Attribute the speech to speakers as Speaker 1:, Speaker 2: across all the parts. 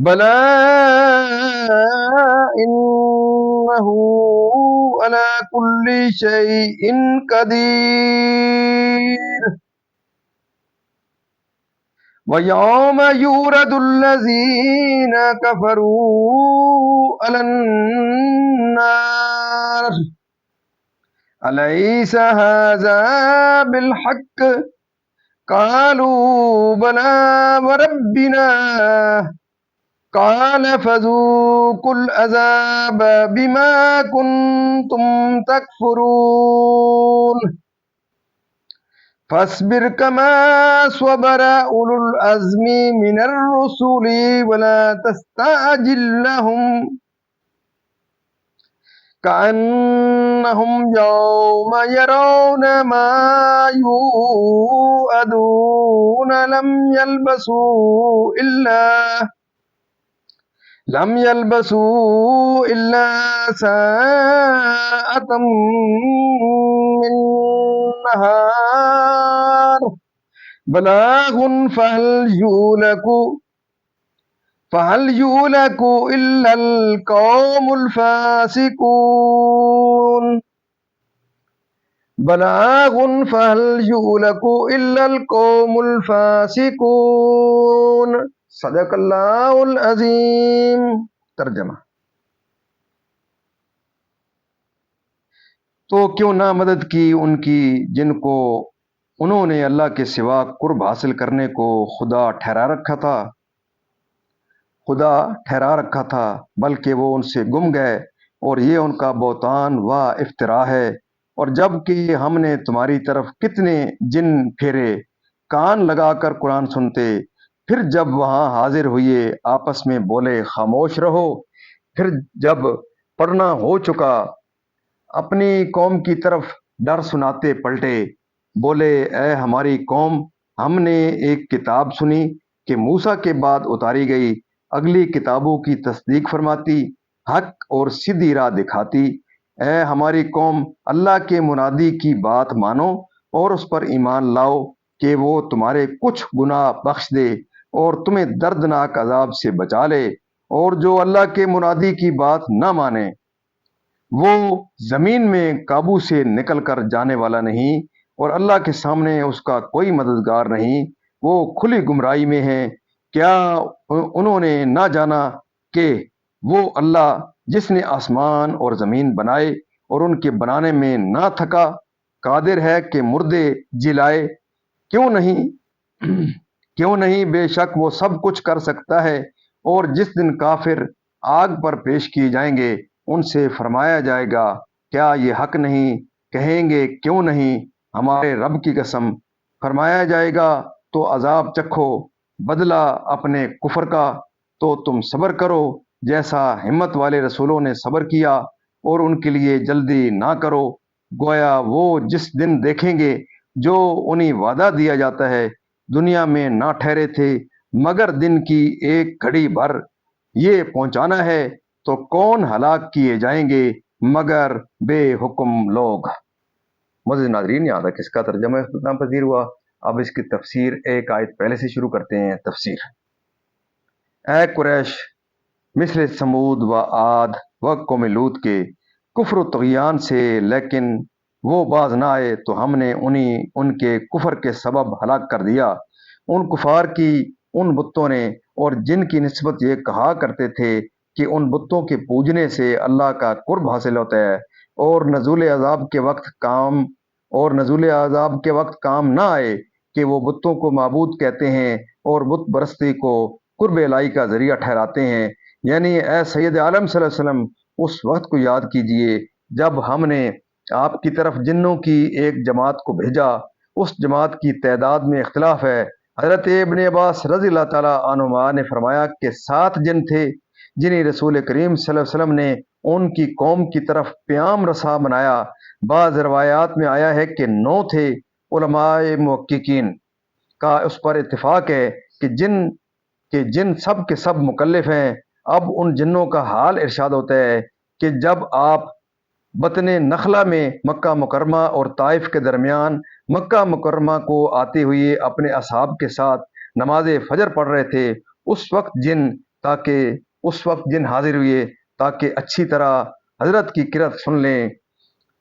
Speaker 1: بلا إنه على كل شيء قدير ويوم يورد الذين كفروا على النار أليس هذا بالحق قالوا بلى وربنا قال فذوقوا العذاب بما كنتم تكفرون فاصبر كما صبر أولو العزم من الرسل ولا تستعجل لهم كأنهم يوم يرون ما يوعدون لم يلبسوا إلا ساعة من نهار بلاغ فهل يهلك إلا القوم الفاسقون بلاغ فهل يهلك إلا القوم الفاسقون صدق اللہ العظیم۔ ترجمہ: تو کیوں نہ مدد کی ان کی جن کو انہوں نے اللہ کے سوا قرب حاصل کرنے کو خدا ٹھہرا رکھا تھا بلکہ وہ ان سے گم گئے، اور یہ ان کا بہتان و افترا ہے۔ اور جب کہ ہم نے تمہاری طرف کتنے جن پھیرے، کان لگا کر قرآن سنتے، پھر جب وہاں حاضر ہوئے آپس میں بولے خاموش رہو، پھر جب پڑھنا ہو چکا اپنی قوم کی طرف ڈر سناتے پلٹے، بولے اے ہماری قوم، ہم نے ایک کتاب سنی کہ موسیٰ کے بعد اتاری گئی، اگلی کتابوں کی تصدیق فرماتی، حق اور سیدھی راہ دکھاتی۔ اے ہماری قوم، اللہ کے منادی کی بات مانو اور اس پر ایمان لاؤ کہ وہ تمہارے کچھ گناہ بخش دے اور تمہیں دردناک عذاب سے بچا لے، اور جو اللہ کے منادی کی بات نہ مانے وہ زمین میں قابو سے نکل کر جانے والا نہیں، اور اللہ کے سامنے اس کا کوئی مددگار نہیں، وہ کھلی گمراہی میں ہیں۔ کیا انہوں نے نہ جانا کہ وہ اللہ جس نے آسمان اور زمین بنائے اور ان کے بنانے میں نہ تھکا، قادر ہے کہ مردے جلائے؟ کیوں نہیں، بے شک وہ سب کچھ کر سکتا ہے۔ اور جس دن کافر آگ پر پیش کیے جائیں گے، ان سے فرمایا جائے گا کیا یہ حق نہیں؟ کہیں گے کیوں نہیں، ہمارے رب کی قسم۔ فرمایا جائے گا تو عذاب چکھو بدلہ اپنے کفر کا، تو تم صبر کرو جیسا ہمت والے رسولوں نے صبر کیا، اور ان کے لیے جلدی نہ کرو، گویا وہ جس دن دیکھیں گے جو انہیں وعدہ دیا جاتا ہے دنیا میں نہ ٹھہرے تھے مگر دن کی ایک گھڑی بھر، یہ پہنچانا ہے، تو کون ہلاک کیے جائیں گے مگر بے حکم لوگ۔ معزز ناظرین، یہاں تک اس کا ترجمہ اختتام پذیر ہوا۔ اب اس کی تفسیر ایک آیت پہلے سے شروع کرتے ہیں۔ تفسیر: اے قریش، مثل سمود و عاد و قوم لوط کے کفر و طغیان سے لیکن وہ باز نہ آئے تو ہم نے ان کے کفر کے سبب ہلاک کر دیا۔ ان کفار کی ان بتوں نے اور جن کی نسبت یہ کہا کرتے تھے کہ ان بتوں کے پوجنے سے اللہ کا قرب حاصل ہوتا ہے، اور نزول عذاب کے وقت کام نہ آئے کہ وہ بتوں کو معبود کہتے ہیں اور بت پرستی کو قرب الہی کا ذریعہ ٹھہراتے ہیں۔ یعنی اے سید عالم صلی اللہ علیہ وسلم، اس وقت کو یاد کیجئے جب ہم نے آپ کی طرف جنوں کی ایک جماعت کو بھیجا، اس جماعت کی تعداد میں اختلاف ہے۔ حضرت ابن عباس رضی اللہ تعالیٰ عنہما نے فرمایا کہ 7 جن تھے جنہیں رسول کریم صلی اللہ علیہ وسلم نے ان کی قوم کی طرف پیام رساں بنایا۔ بعض روایات میں آیا ہے کہ 9 تھے۔ علماء محققین کا اس پر اتفاق ہے کہ جن سب کے سب مکلف ہیں۔ اب ان جنوں کا حال ارشاد ہوتا ہے کہ جب آپ بطن نخلا میں مکہ مکرمہ اور طائف کے درمیان مکہ مکرمہ کو آتے ہوئے اپنے اصحاب کے ساتھ نماز فجر پڑھ رہے تھے، اس وقت جن تاکہ اس وقت جن حاضر ہوئے تاکہ اچھی طرح حضرت کی قرأت سن لیں،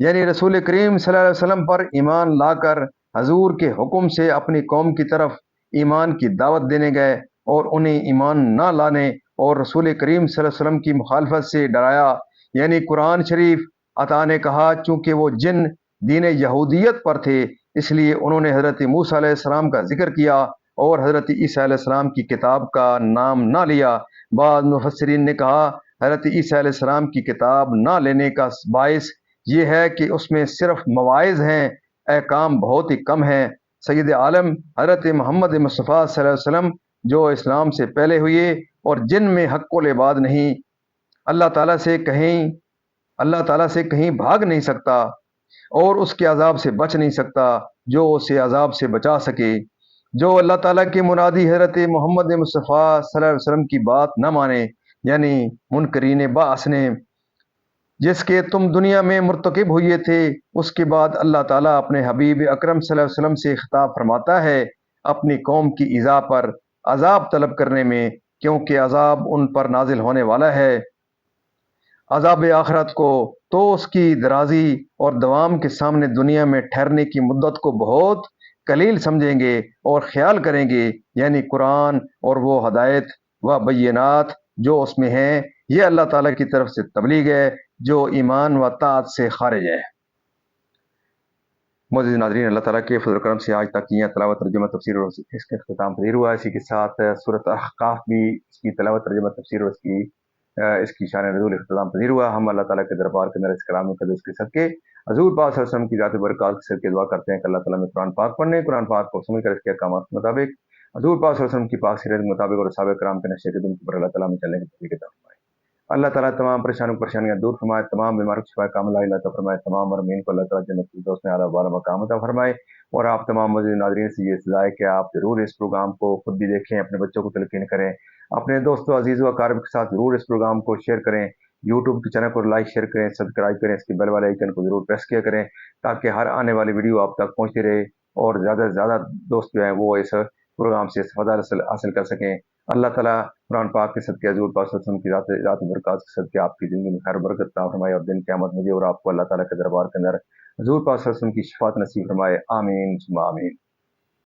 Speaker 1: یعنی رسول کریم صلی اللہ علیہ وسلم پر ایمان لا کر حضور کے حکم سے اپنی قوم کی طرف ایمان کی دعوت دینے گئے اور انہیں ایمان نہ لانے اور رسول کریم صلی اللہ علیہ وسلم کی مخالفت سے ڈرایا، یعنی قرآن شریف عطا نے کہا چونکہ وہ جن دین یہودیت پر تھے اس لیے انہوں نے حضرت موسیٰ علیہ السلام کا ذکر کیا اور حضرت عیسیٰ علیہ السلام کی کتاب کا نام نہ لیا۔ بعض مفسرین نے کہا حضرت عیسیٰ علیہ السلام کی کتاب نہ لینے کا باعث یہ ہے کہ اس میں صرف مواعظ ہیں، احکام بہت ہی کم ہیں۔ سید عالم حضرت محمد مصطفیٰ صلی اللہ علیہ وسلم جو اسلام سے پہلے ہوئے اور جن میں حق و العباد نہیں، اللہ تعالیٰ سے کہیں بھاگ نہیں سکتا اور اس کے عذاب سے بچ نہیں سکتا جو اسے عذاب سے بچا سکے۔ جو اللہ تعالیٰ کے منادی حضرت محمد مصطفیٰ صلی اللہ علیہ وسلم کی بات نہ مانے، یعنی منکرین بعث نے، جس کے تم دنیا میں مرتکب ہوئے تھے، اس کے بعد اللہ تعالیٰ اپنے حبیب اکرم صلی اللہ علیہ وسلم سے خطاب فرماتا ہے اپنی قوم کی ایذا پر عذاب طلب کرنے میں، کیونکہ عذاب ان پر نازل ہونے والا ہے، عذاب آخرت کو، تو اس کی درازی اور دوام کے سامنے دنیا میں ٹھہرنے کی مدت کو بہت قلیل سمجھیں گے اور خیال کریں گے، یعنی قرآن اور وہ ہدایت و بینات جو اس میں ہیں یہ اللہ تعالیٰ کی طرف سے تبلیغ ہے جو ایمان و طاعت سے خارج ہے۔ معزز ناظرین، اللہ تعالیٰ کے فضل و کرم سے آج تک یہ تلاوت ترجمہ تفسیر اور اس کے اختتام پذیر ہوا ہے۔ اسی کے ساتھ سورۃ احقاف بھی اس کی تلاوت ترجمہ تفسیر اور اس کی شان نزول اختتام پذیر ہوا۔ ہم اللہ تعالیٰ کے دربار کے اندر اس کلام قدس کے صدقے حضور پاک صلی اللہ علیہ وسلم کی ذات برکات کے صدقے دعا کرتے ہیں کہ اللہ تعالیٰ میں قرآن پاک پڑھنے، قرآن پاک کو سمجھ کر اس کے احکامات کے مطابق حضور پاک صلی اللہ علیہ وسلم کی پاک سیرت کے مطابق اور صحابہ کرام کے نقشے قدم پر اللہ تعالیٰ میں چلنے کی توفیق عطا فرمائے۔ اللہ تعالیٰ تمام پریشانیاں دور فرمائے، تمام بیماروں کی شفا کاملہ عطا فرمائے، تمام مرمین کو اللہ تعالیٰ جنت الفردوس میں اعلیٰ بالا مقام عطا فرمائے۔ اور آپ تمام معزز ناظرین سے یہ سزا ہے کہ آپ ضرور اس پروگرام کو خود بھی دیکھیں، اپنے بچوں کو تلقین کریں، اپنے دوستوں عزیز و اقارب کے ساتھ ضرور اس پروگرام کو شیئر کریں، یوٹیوب کے چینل کو لائک شیئر کریں، سبسکرائب کریں، اس کی بیل والے آئیکن کو ضرور پریس کیا کریں تاکہ ہر آنے والی ویڈیو آپ تک پہنچتی رہے اور زیادہ سے زیادہ دوست جو ہیں وہ اس پروگرام سے استفادہ حاصل کر سکیں۔ اللہ تعالیٰ قرآن پاک کے صدقے حضور پاک صلی اللہ علیہ وسلم کی ذات برکات کے صدقے آپ کی زندگی میں خیر برکت عطا فرمائے اور دن قیامت مجھے اور آپ کو اللہ تعالیٰ کے دربار کے اندر حضور پاک صلی اللہ علیہ وسلم کی شفاعت نصیب فرمائے۔ آمین ثم آمین۔